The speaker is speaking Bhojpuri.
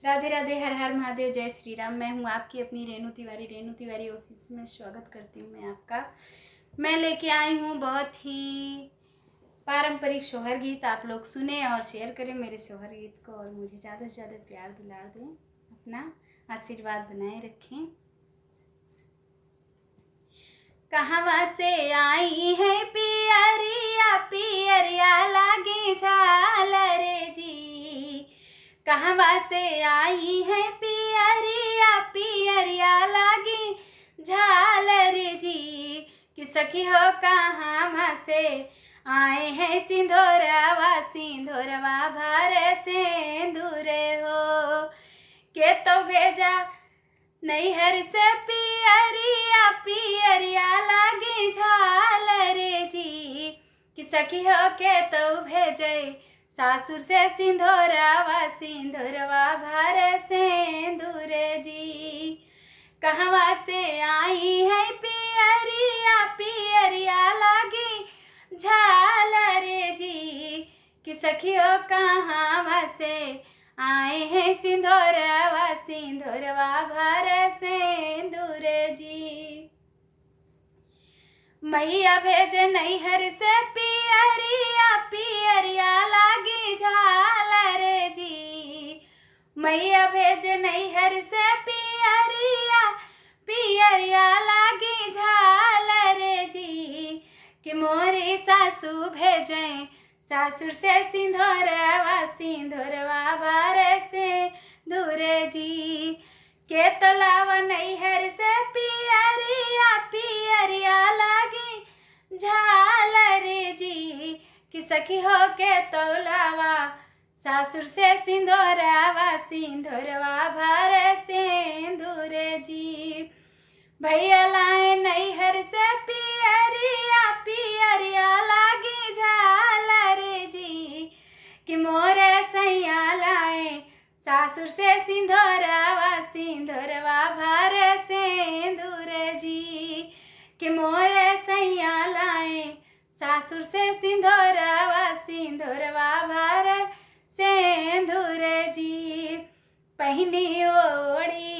राधे राधे, हर हर महादेव, जय श्री राम। मैं हूँ आपकी अपनी रेणु तिवारी ऑफिस में स्वागत करती हूँ मैं आपका। मैं लेके आई हूँ बहुत ही पारंपरिक सोहर गीत। आप लोग सुने और शेयर करें मेरे सोहर गीत को और मुझे ज़्यादा से ज़्यादा प्यार दुलार दें, अपना आशीर्वाद बनाए रखें। कहवा से आई है पियरिया, पियरिया लागी झालर जी। कहवा से आई है पियरिया, पियरिया लागी झालर जी। कि सखी हो कहाँ से आए हैं सिंधोरवा, सिंधोरवा भार से दूर हो। के तो भेजा नैहर से पियरिया, पियरिया लागी झालर जी। कि सखी हो के तो भेजे सासुर से सिंधोरवा, सिंधोरवा भार से दूर जी। कहवा से आई है पियरिया, पियरिया लागी झालर जी। कि सखी हो कहाँ से आए हैं सिंधोरवा, सिंधोरवा भार से दूर जी। मैया भेज नैहर से पियरिया, पियरिया लागी झालर जी। मैया भेज नैहर से पियरिया, पियरिया लागी झालर जी। कि मोरी सासू भेजें सासुर से सिंधोरवा, सिंधोरवा भार से दूर जी। के तलावा नैहर से पियरिया, पियरिया लागी झालर जी। कि सखी हो के तौलावा सासुर से सिंधोरवा, सिंधोरवा भार से दूर जी। भैया लाए नैहर से पियरिया, पियरिया लागी झालर जी। कि मोरे सैया लाए सासुर से सिंधोरवा, सिंधोरवा भार से दूर जी। कि मोरे सैया लाए सासुर से सिंधोरवा, सिंधोरवा भार से दूर जी। पहनी ओढ़ी